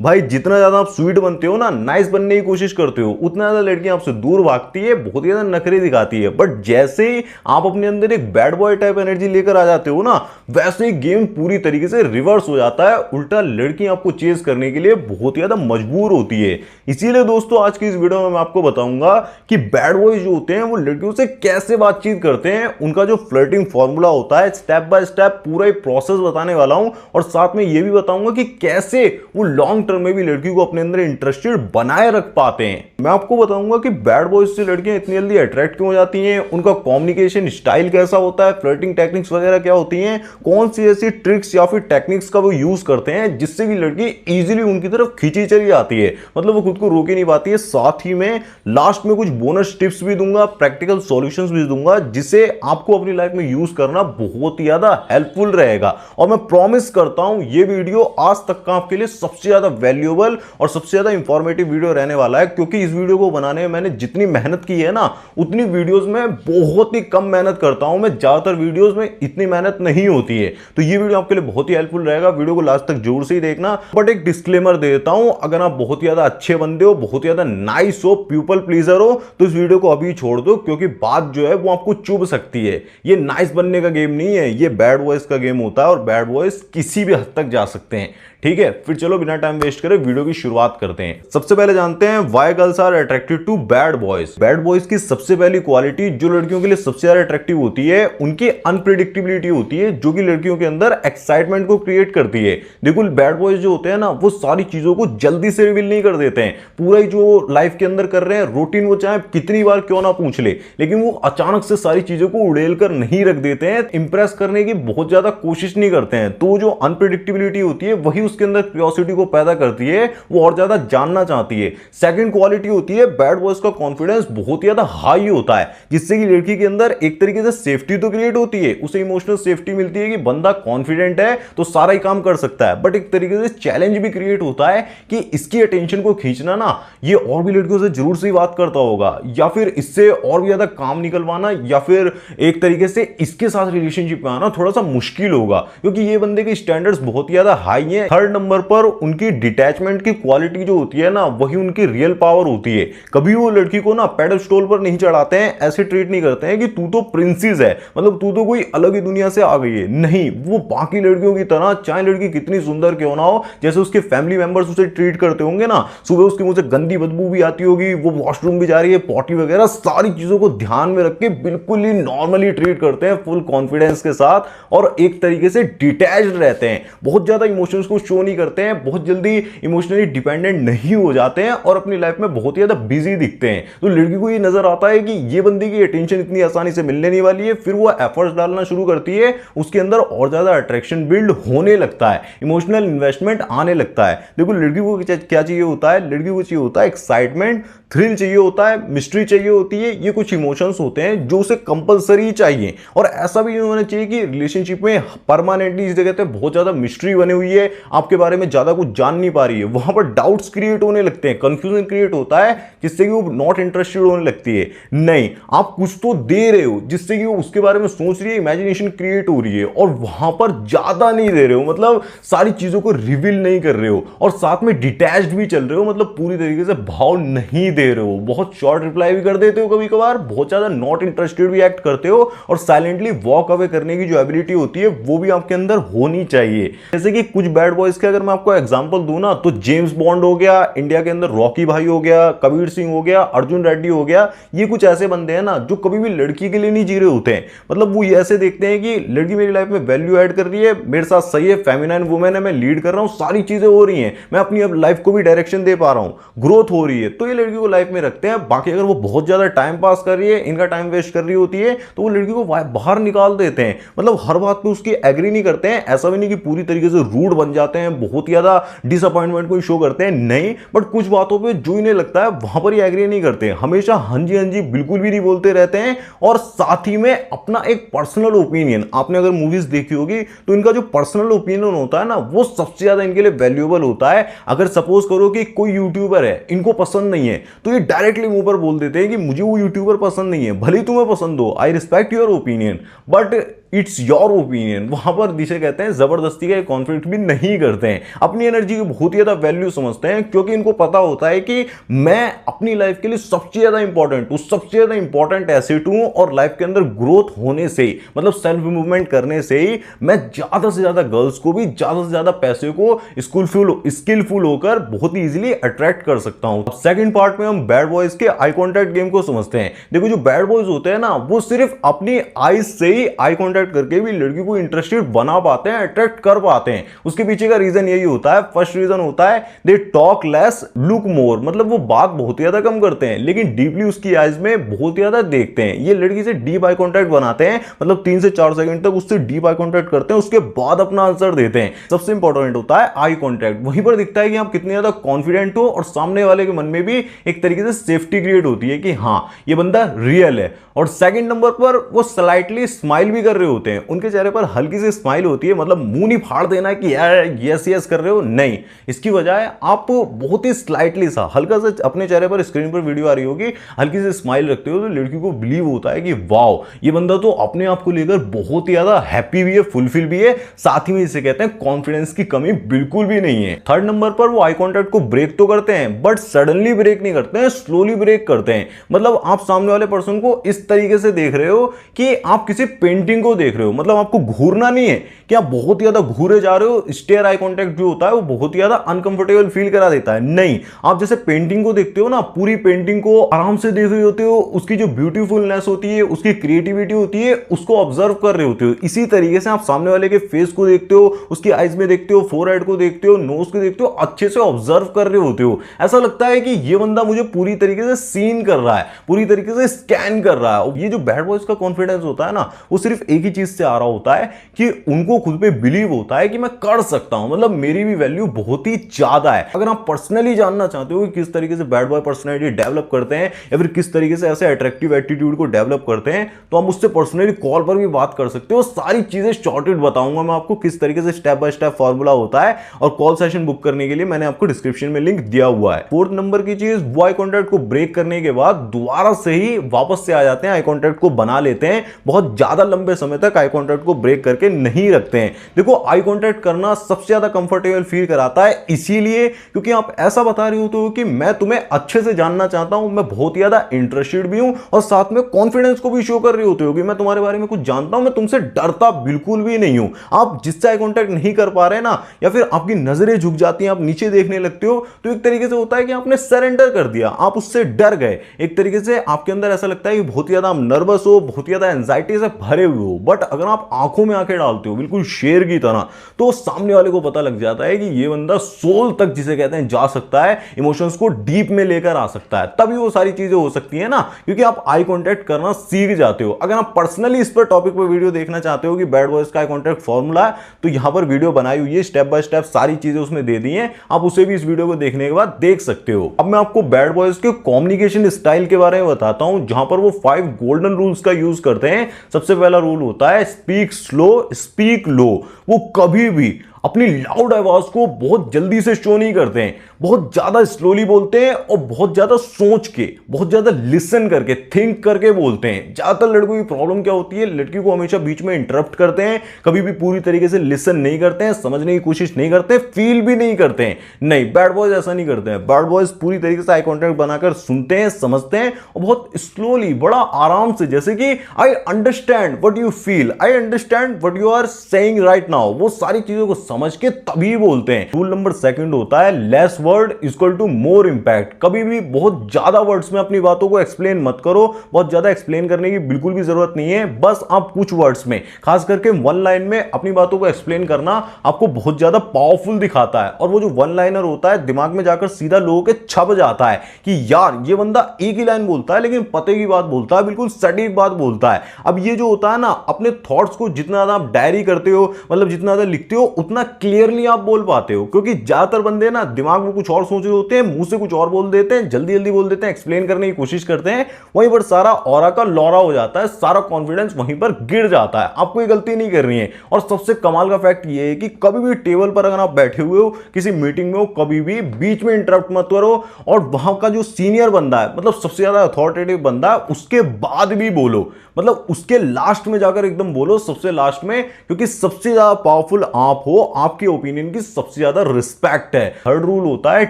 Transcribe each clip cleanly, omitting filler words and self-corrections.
भाई जितना ज्यादा आप स्वीट बनते हो ना, नाइस बनने की कोशिश करते हो, उतना ज्यादा लड़कियां आपसे दूर भागती है, बहुत ज्यादा नखरे दिखाती है। बट जैसे ही आप अपने अंदर एक बैड बॉय टाइप एनर्जी लेकर आ जाते हो ना, वैसे ही गेम पूरी तरीके से रिवर्स हो जाता है। उल्टा लड़कियां आपको चेज करने के लिए बहुत ज्यादा मजबूर होती है। इसीलिए दोस्तों आज की इस वीडियो में मैं आपको बताऊंगा कि बैड बॉयज जो होते हैं वो लड़कियों से कैसे बातचीत करते हैं, उनका जो फ्लर्टिंग फॉर्मूला होता है, स्टेप बाय स्टेप पूरा ही प्रोसेस बताने वाला हूं। और साथ में यह भी बताऊंगा कि कैसे वो लॉन्ग टर्म में भी लड़की को अपने अंदर इंटरेस्टेड बनाए रख पाते हैं। मैं आपको बताऊंगा कि बैड बॉयज से लड़कियां इतनी जल्दी अट्रैक्ट क्यों हो जाती हैं, उनका कम्युनिकेशन स्टाइल कैसा होता है, फ्लर्टिंग टेक्निक्स वगैरह क्या होती हैं, कौन सी ऐसी ट्रिक्स या फिर टेक्निक्स का वो यूज करते हैं जिससे कि लड़की इजीली उनकी तरफ खींची चली जाती है, मतलब वो खुद को रोक ही नहीं पाती है। साथ ही में लास्ट में कुछ बोनस टिप्स भी दूंगा, प्रैक्टिकल सॉल्यूशंस भी दूंगा, जिसे आपको अपनी लाइफ में यूज करना बहुत ही ज्यादा हेल्पफुल रहेगा। और मैं प्रॉमिस करता हूं ये वीडियो आज तक का आपके लिए सबसे ज्यादा वैल्यूएबल और सबसे ज्यादा इंफॉर्मेटिव वीडियो रहने वाला है, क्योंकि इस वीडियो को बनाने में मैंने जितनी मेहनत की है ना, उतनी वीडियोस में बहुत ही कम मेहनत करता हूं मैं। ज्यादातर वीडियोस में इतनी मेहनत नहीं होती है, तो ये वीडियो आपके लिए बहुत ही हेल्पफुल रहेगा। वीडियो को लास्ट तक जोर से ही देखना। बट एक डिस्क्लेमर दे देता हूं, अगर आप बहुत ज्यादा अच्छे बंदे हो, बहुत ज्यादा नाइस हो, पीपल प्लीजर हो, तो इस वीडियो को अभी छोड़ दो, क्योंकि बात जो है वो आपको चुभ सकती है। ये नाइस बनने का गेम नहीं है, ये बैड बॉयज का गेम होता है, और बैड बॉयज किसी भी हद तक जा सकते हैं। ठीक है, फिर चलो बिना टाइम वेस्ट करे वीडियो की शुरुआत करते हैं। सबसे पहले जानते हैं why girls are attracted to bad boys. Bad boys की सबसे पहली क्वालिटी जो लड़कियों के लिए सबसे ज्यादा अट्रैक्टिव होती है, उनकी अनप्रिडिक्टेबिलिटी होती है, जो कि लड़कियों के अंदर एक्साइटमेंट को क्रिएट करती है। देखो बैड बॉयज जो होते हैं ना, वो सारी चीजों को जल्दी से रिवील नहीं कर देते हैं। पूरा ही जो लाइफ के अंदर कर रहे हैं रूटीन, वो चाहे कितनी बार क्यों ना पूछ ले, लेकिन वो अचानक से सारी चीजों को उड़ेल कर नहीं रख देते हैं। इंप्रेस करने की बहुत ज्यादा कोशिश नहीं करते हैं। तो जो अनप्रिडिक्टेबिलिटी होती है वही उसके अंदर क्यूरियोसिटी को पैदा करती है, वो और ज्यादा जानना चाहती है। सेकंड क्वालिटी होती है बैड बॉयज का कॉन्फिडेंस बहुत ज्यादा हाई होता है, जिससे कि लड़की के अंदर एक तरीके से सेफ्टी तो क्रिएट होती है, उसे इमोशनल सेफ्टी मिलती है कि बंदा कॉन्फिडेंट है तो सारा ही काम कर सकता है। बट एक तरीके से चैलेंज भी क्रिएट होता है कि इसकी अटेंशन को खींचना ना, ये और भी लड़कियों से जरूर से बात करता होगा, या फिर इससे और भी ज्यादा काम निकलवाना, या फिर एक तरीके से इसके साथ रिलेशनशिप में आना थोड़ा सा मुश्किल होगा, क्योंकि ये बंदे के स्टैंडर्ड्स बहुत ज्यादा हाई हैं। थर्ड नंबर पर उनकी डिटैचमेंट की क्वालिटी जो होती है ना, वही उनकी रियल पावर होती है। कभी वो लड़की को ना पेडेस्टल पर नहीं चढ़ाते हैं, ऐसे ट्रीट नहीं करते हैं कि तू तो प्रिंसेस है, मतलब तू तो कोई अलग ही दुनिया से आ गई है। नहीं, वो बाकी लड़कियों की तरह, चाहे लड़की कितनी सुंदर क्यों ना हो, जैसे उसके फैमिली मेंबर्स उसे ट्रीट करते होंगे ना, सुबह उसके मुंह से गंदी बदबू भी आती होगी, वो वॉशरूम भी जा रही है, पॉटी वगैरह, सारी चीजों को ध्यान में रख के बिल्कुल ही नॉर्मली ट्रीट करते हैं, फुल कॉन्फिडेंस के साथ, और एक तरीके से डिटैच्ड रहते हैं। बहुत ज्यादा इमोशंस को शो नहीं करते हैं, बहुत जल्दी इमोशनली डिपेंडेंट नहीं हो जाते हैं, और अपनी लाइफ में बहुत ज्यादा बिजी दिखते हैं। तो लड़की को ये नजर आता है कि ये बंदे की अटेंशन इतनी आसानी से मिलने नहीं वाली है, फिर वो एफर्ट्स डालना शुरू करती है, उसके अंदर और ज्यादा अट्रैक्शन बिल्ड होने लगता है, इमोशनल इन्वेस्टमेंट आने लगता है। देखो लड़की को क्या चाहिए होता है, लड़की को चाहिए होता है एक्साइटमेंट, थ्रिल चाहिए होता है, मिस्ट्री चाहिए होती है। ये कुछ इमोशंस होते हैं जो उसे कंपलसरी चाहिए, और ऐसा भी नहीं होना चाहिए कि रिलेशनशिप में परमानेंटली इस जगह पे बहुत ज्यादा मिस्ट्री बनी हुई है, आपके बारे में ज्यादा कुछ जान नहीं पा रही है, वहां पर डाउट्स क्रिएट होने लगते हैं, कंफ्यूजन क्रिएट होता है, जिससे कि वो नॉट इंटरेस्टेड होने लगती है। नहीं, आप कुछ तो दे रहे हो जिससे कि वो उसके बारे में सोच रही है, इमेजिनेशन क्रिएट हो रही है, और वहां पर ज्यादा नहीं दे रहे हो, मतलब सारी चीजों को रिवील नहीं कर रहे हो, और साथ में डिटैच्ड भी चल रहे हो, मतलब पूरी तरीके से भाव नहीं दे रहे हो, बहुत शॉर्ट रिप्लाई भी कर देते हो, कभी कभार बहुत ज्यादा नॉट इंटरेस्टेड भी एक्ट करते हो, और साइलेंटली वॉक अवे करने की जो एबिलिटी होती है वो भी आपके अंदर होनी चाहिए। जैसे कि कुछ बैड बॉयज के अगर मैं आपको एग्जांपल दूं ना, तो जेम्स बॉन्ड हो गया, इंडिया के अंदर रॉकी भाई हो गया, कबीर सिंह हो गया, अर्जुन रेड्डी हो गया। ये कुछ ऐसे बंदे हैं ना जो कभी भी लड़की के लिए नहीं जी रहे होते हैं, मतलब वो ऐसे देखते हैं कि लड़की मेरी लाइफ में वैल्यू ऐड कर रही है, मेरे साथ सही है, फेमिनाइन वुमेन है, मैं लीड कर रहा हूं, सारी चीजें हो रही हैं, मैं अपनी अब लाइफ को भी डायरेक्शन दे पा रहा हूं, ग्रोथ हो रही है, तो ये लड़की को लाइफ में रखते हैं। बाकी अगर वो बहुत ज्यादा टाइम पास कर रही है, इनका टाइम वेस्ट कर रही होती है, तो वो लड़की को बाहर निकाल देते हैं, मतलब हर बात पे उसकी एग्री नहीं करते हैं। ऐसा भी नहीं कि पूरी तरीके से रूड बन जाते हैं, बहुत ज्यादा डिसअपॉइंटमेंट को शो करते हैं, नहीं, बट कुछ बातों पे जो इन्हें लगता है वहां पर ही एग्री नहीं करते, हमेशा हाँ जी बिल्कुल भी नहीं बोलते रहते हैं। और साथ ही में अपना एक पर्सनल ओपिनियन, आपने अगर मूवीज देखी होगी तो इनका जो पर्सनल ओपिनियन होता है ना, वो सबसे ज्यादा इनके लिए वैल्यूएबल होता है। अगर सपोज करो कि कोई यूट्यूबर है, इनको पसंद नहीं है, तो ये डायरेक्टली मुंह पर बोल देते हैं कि मुझे वो यूट्यूबर पसंद नहीं है, भले ही तुम्हें पसंद हो, I respect your opinion, but it's your opinion, वहां पर जिसे कहते हैं जबरदस्ती का कॉन्फ्लिक्ट भी नहीं करते हैं, अपनी एनर्जी की बहुत ही ज्यादा वैल्यू समझते हैं, क्योंकि इनको पता होता है कि मैं अपनी लाइफ के लिए सबसे ज्यादा इंपॉर्टेंट हूं, सबसे ज्यादा इंपॉर्टेंट एसेट हूं, और लाइफ के अंदर ग्रोथ होने से ही, मतलब सेल्फ इंप्रूवमेंट करने से ही मैं ज्यादा से ज्यादा गर्ल्स को भी ज्यादा से ज्यादा पैसे को स्किलफुल होकर बहुत ही इजीली अट्रैक्ट कर सकता हूं। सेकंड पार्ट में हम बैड बॉयज के आई कांटेक्ट गेम को समझते हैं। देखो जो बैड बॉयज होते हैं ना, वो सिर्फ अपनी आईज से ही आई कांटेक्ट करके भी लड़की को इंटरेस्टेड बना पाते हैं, अट्रैक्ट कर पाते हैं। उसके पीछे का रीजन यही होता है, फर्स्ट रीजन होता है they talk less look more, मतलब वो बात बहुत ही ज्यादा कम करते हैं लेकिन डीपली उसकी आईज में बहुत ही ज्यादा देखते हैं। ये लड़की से डीप आई कांटेक्ट बनाते हैं, मतलब 3 से 4 सेकंड तक उससे डीप आई कांटेक्ट करते हैं, उसके बाद अपना आंसर देते हैं। सबसे इंपॉर्टेंट होता है आई कांटेक्ट, वहीं पर दिखता है कि आप कितने ज्यादा कॉन्फिडेंट हो, और सामने वाले के मन में भी एक तरीके से सेफ्टी क्रिएट होती है कि हाँ ये बंदा रियल है। और सेकंड नंबर पर वो स्लाइटली स्माइल भी कर रहे होते हैं, उनके चेहरे पर हल्की सी स्माइल होती है, मतलब मुंह नहीं फाड़ देना कि यार यस यस कर रहे हो, नहीं, इसकी बजाय आप बहुत ही स्लाइटली सा हल्का सा अपने चेहरे पर, स्क्रीन पर वीडियो आ रही होगी, हल्की सी स्माइल रखते हो, तो लड़की को बिलीव होता है कि वाओ ये बंदा तो अपने आप को लेकर बहुत ही ज्यादा हैप्पी भी है, फुलफिल भी है, साथ ही में इसे कहते हैं कॉन्फिडेंस की कमी बिल्कुल भी नहीं है। थर्ड नंबर पर वो आई कांटेक्ट को ब्रेक तो करते हैं, बट सडनली ब्रेक नहीं करते हैं, स्लोली ब्रेक करते हैं। मतलब आप सामने वाले पर्सन को इस तरीके से देख रहे हो कि आप किसी पेंटिंग को देख रहे हो, मतलब आपको घूरना नहीं है कि आप बहुत ज्यादा घूरे जा रहे हो। स्टेयर आई कांटेक्ट जो होता है वो बहुत ज्यादा अनकंफर्टेबल फील करा देता है। नहीं, आप जैसे पेंटिंग को देखते हो ना, पूरी पेंटिंग को आराम से देख रहे होते हो, उसकी जो ब्यूटीफुलनेस होती है, उसकी क्रिएटिविटी होती है, उसको ऑब्जर्व कर रहे होते हो। इसी तरीके से आप सामने वाले के फेस को देखते हो, उसकी आईज में देखते हो, फोरहेड को देखते हो, नोज को देखते हो, अच्छे से ऑब्जर्व कर रहे होते हो। ऐसा लगता है कि ये बंदा मुझे पूरी तरीके से सीन कर रहा है, पूरी तरीके से स्कैन कर रहा है। ये जो बैड बॉयज का कॉन्फिडेंस होता है ना, वो सिर्फ एक ही चीज से आ रहा होता है कि उनको खुद पे बिलीव होता है कि मैं कर सकता हूं, मतलब मेरी भी वैल्यू बहुत ही ज्यादा है। अगर आप पर्सनली जानना चाहते हो कि किस तरीके से बैड बॉय पर्सनैलिटी डेवलप करते हैं या फिर किस तरीके से ऐसे अट्रैक्टिव एटीट्यूड को डेवलप करते हैं, तो आप मुझसे पर्सनली कॉल पर भी बात कर सकते हो। सारी चीजें शॉर्टेड बताऊंगा मैं आपको, किस तरीके से स्टेप बाय स्टेप फॉर्मूला होता है, और कॉल सेशन बुक करने के लिए मैंने आपको डिस्क्रिप्शन में लिंक दिया हुआ है। फोर्थ नंबर की चीज, वो आई कांटेक्ट को ब्रेक करने के बाद दोबारा से ही वापस से आ जाते हैं, आई कांटेक्ट को बना लेते हैं, बहुत ज्यादा लंबे समय तक आई कांटेक्ट को ब्रेक करके नहीं रखते हैं। देखो आई कांटेक्ट करना सबसे ज्यादा कंफर्टेबल फील कराता है, इसीलिए क्योंकि आप ऐसा बता रहे होते हो कि मैं तुम्हें अच्छे से जानना चाहता हूं, मैं बहुत ज्यादा इंटरेस्टेड भी हूं, और साथ में कॉन्फिडेंस को भी शो कर रहे होते हो कि मैं तुम्हारे बारे में कुछ जानता हूं, मैं तुमसे डरता बिल्कुल भी नहीं हूं। आप जिससे आई कांटेक्ट नहीं कर पा रहे ना, या फिर आपकी नजरें झुक जाती हैं, आप नीचे देखने लगते हो, तो एक तरीके से होता है कि आपने सरेंडर कर दिया, आप उससे डर गए। एक तरीके से आपके अंदर ऐसा लगता है कि बहुत ज्यादा आप नर्वस हो, बहुत ज्यादा एंजाइटी से भरे हुए हो, बट अगर आप आंखों में आंखें डालते हो बिल्कुल शेर की तरह, तो सामने वाले को पता लग जाता है कि ये बंदा सोल तक जिसे कहते हैं जा सकता है, इमोशंस को डीप में लेकर आ सकता है। तभी वो सारी चीजें हो सकती है ना, क्योंकि आप आई कांटेक्ट करना सीख जाते हो। अगर आप पर्सनली इस पर टॉपिक पर वीडियो देखना चाहते हो कि बैड बॉयज का आई कांटेक्ट फॉर्मूला है, तो यहां पर वीडियो बनाई हुई है, स्टेप बाय स्टेप सारी चीजें उसमें दे दी हैं, आप उसे भी इस वीडियो को देखने के बाद देख सकते हो। अब मैं आपको बैड बॉयज के कम्युनिकेशन स्टाइल के बारे में बताता हूं, जहां पर वो 5 गोल्डन रूल्स का यूज करते हैं। सबसे पहला रूल होता है स्पीक स्लो स्पीक लो। वो कभी भी अपनी लाउड आवाज को बहुत जल्दी से शो नहीं करते हैं, बहुत ज्यादा स्लोली बोलते हैं, और बहुत ज्यादा सोच के, बहुत ज्यादा लिसन करके, थिंक करके बोलते हैं। ज्यादातर लड़कों की प्रॉब्लम क्या होती है, लड़की को हमेशा बीच में इंटरप्ट करते हैं, कभी भी पूरी तरीके से लिसन नहीं करते हैं, समझने की कोशिश नहीं करते, फील भी नहीं करते हैं। नहीं, बैड बॉयज ऐसा नहीं करते हैं। बैड बॉयज पूरी तरीके से आई कांटेक्ट बनाकर सुनते हैं, समझते हैं, और बहुत स्लोली, बड़ा आराम से, जैसे कि I understand what you feel, I understand what you are saying right now, वो सारी चीजों को समझ के तभी बोलते हैं। रूल नंबर 2 होता है less word equal to more impact. कभी भी बहुत ज्यादा वर्ड्स में अपनी बातों को एक्सप्लेन मत करो, बहुत ज्यादा एक्सप्लेन करने की बिल्कुल भी जरूरत नहीं है। बस आप कुछ वर्ड्स में, खास करके 1 लाइन में अपनी बातों को एक्सप्लेन करना आपको बहुत ज्यादा पावरफुल दिखाता है, और वो जो 1 लाइनर होता है दिमाग में जाकर सीधा लोगों के छप जाता है कि यार ये बंदा एक ही लाइन बोलता है लेकिन पते की बात बोलता है, बिल्कुल सटीक बात बोलता है। अब ये जो होता है ना, अपने थॉट्स को जितना ज्यादा आप डायरी करते हो, मतलब जितना ज्यादा लिखते हो, उतना कितना क्लियरली आप बोल पाते हो, क्योंकि ज्यादातर बंदे ना दिमाग में कुछ और सोच रहे होते हैं, मुंह से कुछ और बोल देते हैं, जल्दी जल्दी बोल देते हैं, एक्सप्लेन करने की कोशिश करते हैं, वहीं पर सारा ऑरा का लौरा हो जाता है, सारा कॉन्फिडेंस वहीं पर गिर जाता है। आपको ये गलती नहीं करनी है। और सबसे कमाल का फैक्ट ये है कि कभी भी टेबल पर अगर आप बैठे हुए हो, किसी मीटिंग में हो, कभी भी बीच में इंटरप्ट मत करो, और वहां का जो सीनियर बंदा है, मतलब सबसे ज्यादा अथॉरिटेटिव बंदा है, उसके बाद भी बोलो, मतलब उसके लास्ट में जाकर एकदम बोलो, सबसे लास्ट में, क्योंकि सबसे ज्यादा पावरफुल आप हो, आपके ओपिनियन की सबसे ज्यादा रिस्पेक्ट है। थर्ड रूल होता है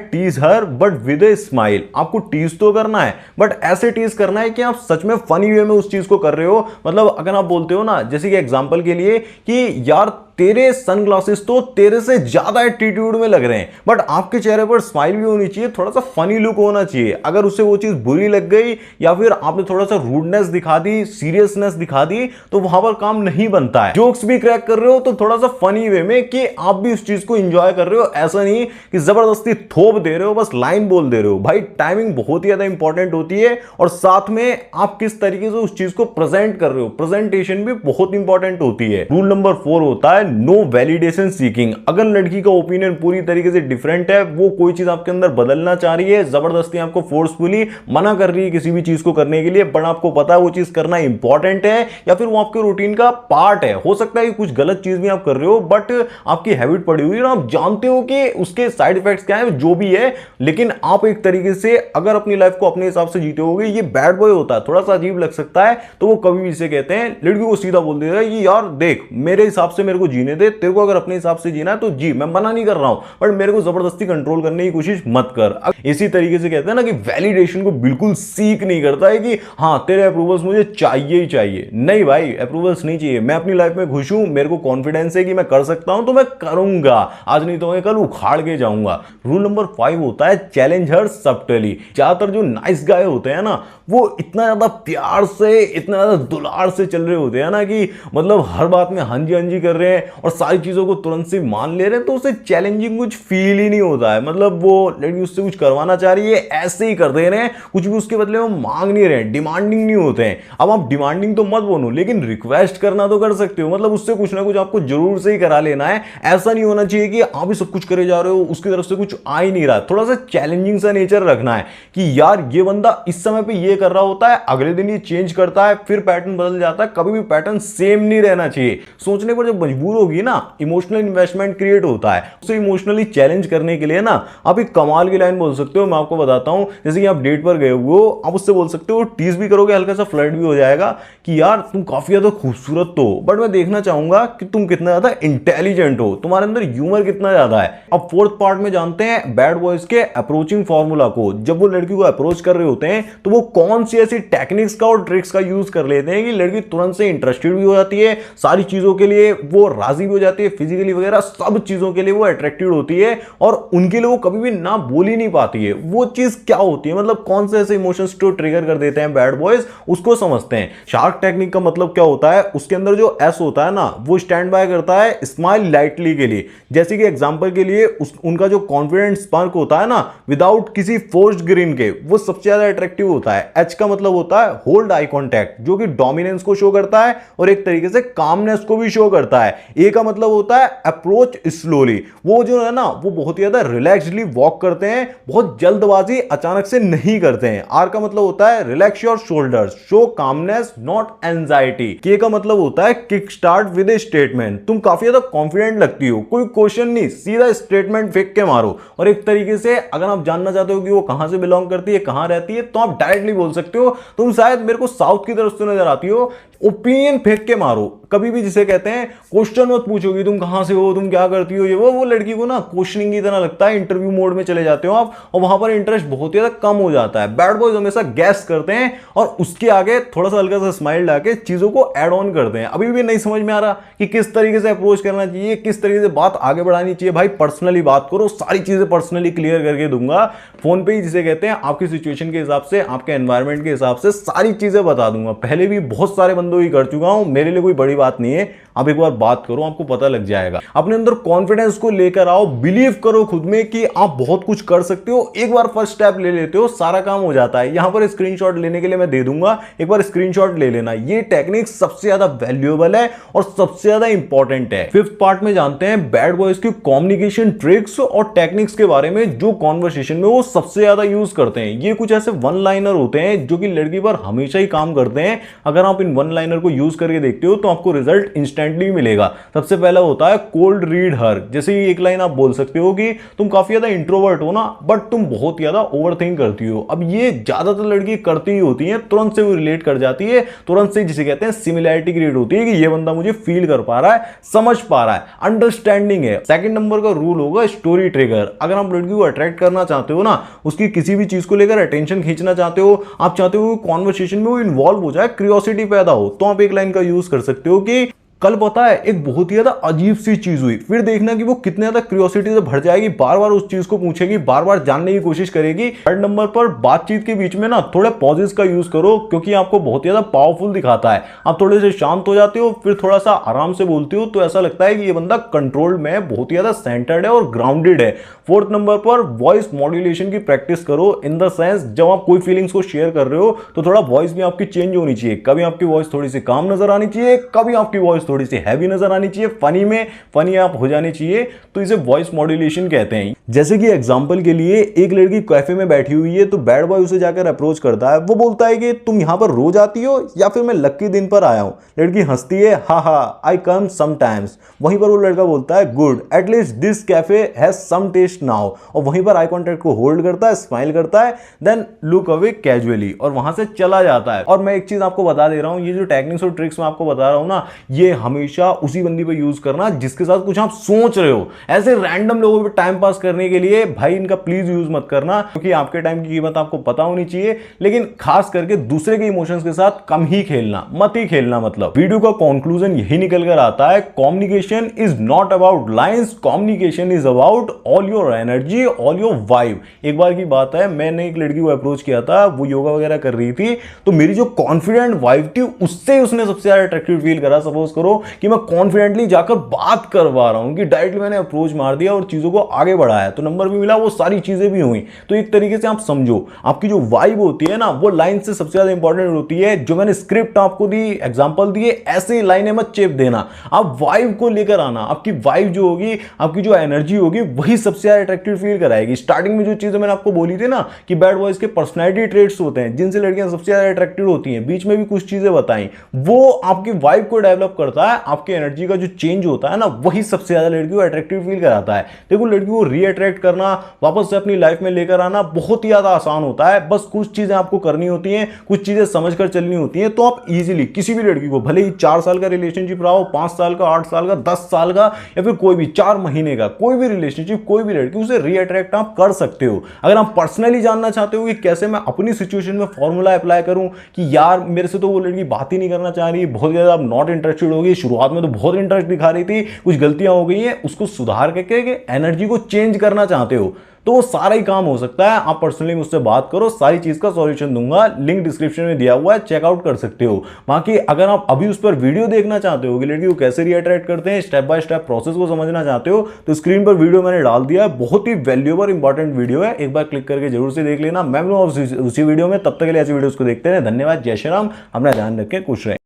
tease her but with a smile. आपको टीज तो करना है, बट ऐसे टीज करना है कि आप सच में फनी वे में उस चीज को कर रहे हो। मतलब अगर आप बोलते हो ना, जैसे कि एग्जांपल के लिए कि यार तेरे सनग्लासेस तो तेरे से ज्यादा एटीट्यूड में लग रहे हैं, बट आपके चेहरे पर स्माइल भी होनी चाहिए, थोड़ा सा फनी लुक होना चाहिए। अगर उसे वो चीज बुरी लग गई या फिर आपने थोड़ा सा रूडनेस दिखा दी, सीरियसनेस दिखा दी, तो वहां पर काम नहीं बनता है। जोक्स भी क्रैक कर रहे हो तो थोड़ा सा फनी वे में कि आप भी उस चीज को एंजॉय कर रहे हो, ऐसा नहीं कि जबरदस्ती थोप दे रहे हो, बस लाइन बोल दे रहे हो। भाई टाइमिंग बहुत ही ज्यादा इंपॉर्टेंट होती है, और साथ में आप किस तरीके से उस चीज को प्रेजेंट कर रहे हो, प्रेजेंटेशन भी बहुत इंपॉर्टेंट होती है। रूल नंबर 4 होता है नो वैलिडेशन सीकिंग। अगर लड़की का ओपिनियन पूरी तरीके से डिफरेंट है, वो कोई चीज आपके अंदर बदलना चाह रही है, जबरदस्ती आपको फोर्सफुली मना कर रही है किसी भी चीज को करने के लिए, बट आपको पता है वो चीज करना इंपॉर्टेंट है या फिर वो आपके रूटीन का पार्ट है, हो सकता है कि कुछ गलत चीज भी आप कर रहे हो, बट आपकी हैबिट पड़ी हुई है, आप जानते हो कि उसके साइड इफेक्ट्स क्या है, जो भी है, लेकिन आप एक तरीके से अगर अपनी लाइफ को अपने हिसाब से जीते होगे। ये बैड बॉय होता है, थोड़ा सा अजीब लग सकता है, तो वो कभी भी इसे कहते हैं, लड़की को सीधा बोल देगा कि यार देख, मेरे हिसाब से मेरे को जीने दे, तेरे को अगर अपने हिसाब से जीना है तो जी, मैं मना नहीं कर रहा हूं, बट मेरे को जबरदस्ती कंट्रोल करने की कोशिश मत कर। इसी तरीके से कहते हैं ना कि वैलिडेशन को बिल्कुल सीख नहीं करता है कि हाँ तेरे अप्रूवल्स मुझे चाहिए ही चाहिए। नहीं भाई, अप्रूवल्स नहीं चाहिए, मैं अपनी लाइफ में खुश हूं, मेरे को कॉन्फिडेंस है कि मैं कर सकता हूं, तो मैं करूंगा, आज नहीं तो मैं कल उखाड़ के जाऊंगा। रूल नंबर 5 होता है चैलेंज हर सबटली। ज्यादातर जो नाइस गाय होते हैं ना, वो इतना ज्यादा प्यार से, इतना ज्यादा दुलार से चल रहे होते हैं ना, कि मतलब हर बात में हाँ जी कर रहे हैं और सारी चीजों को तुरंत से मान ले रहे हैं, तो उसे चैलेंजिंग कुछ फील ही नहीं होता है। मतलब वो लड़की उससे कुछ करवाना चाह रही है, ऐसे ही कर दे रहे हैं, कुछ भी उसके बदले में मांग नहीं रहे हैं, डिमांडिंग नहीं होते हैं। अब आप डिमांडिंग तो मत बोलो, लेकिन रिक्वेस्ट करना तो कर सकते हो, मतलब उससे कुछ ना कुछ आपको जरूर से ही करा लेना है। ऐसा नहीं होना चाहिए कि आप ही सब कुछ करे जा रहे हो, उसकी तरफ से कुछ आ ही नहीं रहा। थोड़ा सा चैलेंजिंग सा नेचर रखना है कि यार ये बंदा इस समय पे ये कर रहा होता है, अगले दिन ये चेंज करता है, फिर पैटर्न बदल जाता है, कभी भी पैटर्न सेम नहीं रहना चाहिए। सोचने पर जब मजबूर होगी ना, इमोशनल इन्वेस्टमेंट क्रिएट होता है। उसे इमोशनली चैलेंज करने के लिए ना आप एक कमाल की लाइन बोल सकते हो, मैं आपको बताता हूं। जैसे कि आप डेट पर गए हुए हो, आप उससे बोल सकते हो, टीज भी करोगे, हल्का सा फ्लर्ट भी हो जाएगा कि यार तुम काफी ज्यादा खूबसूरत तो हो, बट मैं देखना चाहूंगा कि तुम कितना ज्यादा इंटेलिजेंट हो, तुम्हारे अंदर ह्यूमर कितना ज्यादा है। अब फोर्थ पार्ट में जानते हैं बैड बॉयज के अप्रोचिंग फॉर्मूला को। जब वो लड़की को अप्रोच कर रहे होते हैं तो वो कौन सी ऐसी टेक्निक्स का और ट्रिक्स का यूज कर लेते हैं कि लड़की तुरंत से इंटरेस्टेड भी हो जाती है, सारी चीजों के लिए वो राजी भी हो जाती है, फिजिकली वगैरह सब चीजों के लिए वो अट्रैक्टिव होती है, और उनके लिए वो कभी भी ना बोल ही नहीं पाती है। वो चीज क्या होती है, मतलब कौन से ऐसे इमोशंस को ट्रिगर कर देते हैं बैड बॉयज, उसको समझते हैं। शार्क टेक्निक का मतलब क्या होता है, उसके अंदर जो एस होता है ना, वो स्टैंड बाय करता है स्माइल लाइटली के लिए। जैसे कि एग्जांपल के लिए उनका जो कॉन्फिडेंट स्पार्क होता है ना, विदाउट किसी फोर्स्ड ग्रीन के, वो सबसे ज्यादा अट्रैक्टिव होता है। एच का मतलब होता है होल्ड आई कॉन्टैक्ट, जो कि डोमिनेंस को शो करता है और एक तरीके से कामनेस को भी शो करता है। ए का मतलब होता है अप्रोच स्लोली, वो जो है ना वो बहुत ही ज्यादा रिलैक्सली वॉक करते हैं, बहुत जल्दबाजी अचानक से नहीं करते हैं। आर का मतलब होता है relax your shoulders, show calmness not anxiety. के का मतलब होता है kick start with A statement, तुम काफी ज्यादा कॉन्फिडेंट लगती हो, कोई क्वेश्चन नहीं, सीधा स्टेटमेंट फेंक के मारो। और एक तरीके से अगर आप जानना चाहते हो कि वो कहां से बिलोंग करती है, कहां रहती है, तो आप डायरेक्टली बोल सकते हो, तुम शायद मेरे को साउथ की तरफ से नजर आती हो, ओपिनियन फेंक के मारो। कभी भी जिसे कहते हैं क्वेश्चन मत पूछोगी, तुम कहां से हो, तुम क्या करती हो, ये वो लड़की को ना क्वेश्चनिंग की तरह लगता है, इंटरव्यू मोड में चले जाते हो आप, और वहां पर इंटरेस्ट बहुत ही ज्यादा कम हो जाता है। बैड बॉयज हमेशा गैस करते हैं और उसके आगे थोड़ा सा हल्का सा स्माइल डाके चीजों को ऐड ऑन करते हैं। अभी भी नहीं समझ में आ रहा कि किस तरीके से अप्रोच करना चाहिए, किस तरीके से बात आगे बढ़ानी चाहिए, भाई पर्सनली बात करो, सारी चीजें पर्सनली क्लियर करके दूंगा फोन पे ही, जिसे कहते हैं आपकी सिचुएशन के हिसाब से, आपके एनवायरमेंट के हिसाब से सारी चीजें बता दूंगा। पहले भी बहुत सारे बंदों की कर चुका हूं, मेरे लिए कोई बड़ी बात नहीं है। आप एक बार बात करो, आपको पता लग जाएगा। अपने अंदर कॉन्फिडेंस को लेकर आओ, बिलीव करो खुद में कि आप बहुत कुछ कर सकते हो। एक बार फर्स्ट स्टेप ले लेते हो, सारा काम हो जाता है। यहां पर स्क्रीनशॉट लेने के लिए मैं दे दूंगा, एक बार स्क्रीनशॉट ले लेना। ये टेक्निक सबसे ज्यादा वैल्यूएबल है और सबसे ज्यादा इंपॉर्टेंट है। फिफ्थ पार्ट में जानते हैं बैड बॉयज की कम्युनिकेशन ट्रिक्स और टेक्निक्स के बारे में, जो कॉन्वर्सेशन में वो सबसे ज्यादा यूज करते हैं। ये कुछ ऐसे वन लाइनर होते हैं जो कि लड़की पर हमेशा ही काम करते हैं। अगर आप इन वन लाइनर को यूज करके देखते हो तो आपको रिजल्ट इंस्टेंटली मिलेगा। सबसे पहला होता है कोल्ड रीड हर। जैसे ही एक लाइन आप बोल सकते हो कि तुम काफी ज्यादा इंट्रोवर्ट हो ना, बट तुम बहुत ज्यादा ओवरथिंक करती हो। अब ये ज्यादातर लड़की करती ही होती है, तुरंत से वो रिलेट कर जाती है, तुरंत से जिसे कहते हैं सिमिलैरिटी क्रिएट होती है कि ये बंदा मुझे फील कर पा रहा है, समझ पा रहा है, अंडरस्टैंडिंग है। सेकंड नंबर का रूल होगा स्टोरी ट्रिगर। अगर आप लड़की को अट्रैक्ट करना चाहते हो ना, उसकी किसी भी चीज को लेकर अटेंशन खींचना चाहते हो, आप चाहते हो कॉन्वर्सेशन में वो इन्वॉल्व हो जाए, क्यूरियोसिटी पैदा हो, तो आप एक लाइन का यूज कर सकते हो कि कल पता है एक बहुत ही ज्यादा अजीब सी चीज हुई। फिर देखना कि वो कितने ज्यादा क्यूरियोसिटी से भर जाएगी, बार बार उस चीज को पूछेगी, बार बार जानने की कोशिश करेगी। थर्ड नंबर पर बातचीत के बीच में ना थोड़े पॉजेस का यूज करो, क्योंकि आपको बहुत ज्यादा पावरफुल दिखाता है। आप थोड़े से शांत हो जाते हो, फिर थोड़ा सा आराम से बोलते हो, तो ऐसा लगता है कि ये बंदा कंट्रोल में है, बहुत ही ज्यादा सेंटर्ड है और ग्राउंडेड है। फोर्थ नंबर पर वॉइस मॉड्यूलेशन की प्रैक्टिस करो। इन द सेंस, जब आप कोई फीलिंग्स को शेयर कर रहे हो तो थोड़ा वॉइस भी आपकी चेंज होनी चाहिए। कभी आपकी वॉइस थोड़ी सी काम नजर आनी चाहिए, कभी आपकी वॉइस थोड़ी सी हैवी नजर आनी चाहिए, फनी में फनी आप हो जानी चाहिए, तो इसे वॉइस मॉड्यूलेशन कहते हैं। जैसे कि एग्जांपल के लिए एक लड़की कैफे में बैठी हुई है, तो बैड बॉय उसे जाकर अप्रोच करता है। वो बोलता है कि तुम यहां पर रोज आती हो या फिर मैं लकी दिन पर आया हूं। लड़की हंसती है, हा हा आई कम समटाइम्स। वहीं पर वो लड़का बोलता है good, at least this cafe has some taste now. और वहीं पर आई कॉन्टैक्ट को होल्ड करता है, स्माइल करता है, देन लुक अवे कैजुअली, और वहां से चला जाता है। और मैं एक चीज आपको बता दे रहा हूं, ये जो टेक्निक्स और ट्रिक्स मैं आपको बता रहा हूं ना, ये हमेशा उसी बंदी पे यूज करना जिसके साथ कुछ आप सोच रहे हो। ऐसे रैंडम लोगों पे टाइम पास करने के लिए भाई इनका प्लीज यूज मत करना, क्योंकि आपके टाइम की कीमत आपको पता होनी चाहिए। लेकिन खास करके दूसरे के इमोशंस के साथ कम ही खेलना, मत ही खेलना। मतलब वीडियो का कंक्लूजन यही निकल कर आता है, communication is not about lines, communication is about all your energy, all your vibe. एक बार की बात है, मैंने एक लड़की को अप्रोच किया था, वो योगा वगैरह कर रही थी, तो मेरी जो कॉन्फिडेंट वाइब थी उससे उसने सबसे ज्यादा अट्रैक्टिव फील करा। सपोज करो कि मैं कॉन्फिडेंटली जाकर बात करवा रहा हूं, कि डायरेक्टली मैंने अप्रोच मार दिया और चीजों को आगे बढ़ाया, तो नंबर भी मिला, वो सारी चीजें भी हुई। तो एक तरीके से आप समझो, आपकी जो वाइब होती है ना, वो लाइन से सबसे ज्यादा इंपॉर्टेंट होती है। जो मैंने स्क्रिप्ट आपको दी, एग्जांपल दिए, ऐसे लाइनें मत चेप देना, आप वाइब को लेकर आना। आपकी वाइब जो होगी, आपकी जो एनर्जी होगी, वही सबसे ज्यादा अट्रैक्टिव फील कराएगी। स्टार्टिंग में जो चीजें मैंने आपको बोली थी ना कि बैड बॉयज के पर्सनैलिटी ट्रेट्स होते हैं जिनसे लड़कियां सबसे ज्यादा अट्रैक्टेड होती हैं, बीच में भी कुछ चीजें बताई, वो आपकी वाइब को डेवलप करता है। आपकी एनर्जी का जो चेंज होता है ना, वही सबसे ज्यादा लड़की को अट्रैक्टिव फील कराता है। देखो, लड़की को रीअट्रैक्ट करना, वापस से अपनी लाइफ में लेकर आना बहुत ही ज्यादा आसान होता है। बस कुछ चीजें आपको करनी होती हैं, कुछ चीजें समझकर चलनी होती हैं, तो आप इजीली किसी भी लड़की को, भले ही 4 साल का रिलेशनशिप रहा हो, 5 साल का, 8 साल का, 10 साल का, या फिर कोई भी 4 महीने का, कोई भी रिलेशनशिप, कोई भी लड़की, उसे रीअट्रैक्ट आप कर सकते हो। अगर आप पर्सनली जानना चाहते हो कि कैसे मैं अपनी सिचुएशन में फॉर्मूला अप्लाई करूं कि यार मेरे से तो वो लड़की बात ही नहीं करना चाह रही, बहुत ज्यादा नॉट इंटरेस्टेड होगी, शुरुआत में तो बहुत इंटरेस्ट दिखा रही थी, कुछ गलतियां हो गई हैं, उसको सुधार करके एनर्जी को चेंज करना चाहते हो, तो वो सारा ही काम हो सकता है। आप पर्सनली मुझसे बात करो, सारी चीज का सॉल्यूशन दूंगा, लिंक डिस्क्रिप्शन में दिया हुआ है, चेकआउट कर सकते हो। बाकी अगर आप अभी उस पर वीडियो देखना चाहते हो कि लड़की को कैसे रीअट्रैक्ट करते हैं, स्टेप बाय स्टेप प्रोसेस को समझना चाहते हो, तो स्क्रीन पर वीडियो मैंने डाल दिया है, बहुत ही वैल्यूएबल इंपॉर्टेंट वीडियो है, एक बार क्लिक करके जरूर से देख लेना। मैं उसी वीडियो में, तब तक के लिए ऐसी वीडियोस को देखते रहे। धन्यवाद, जय श्री राम, अपना ध्यान रखें, खुश रहें।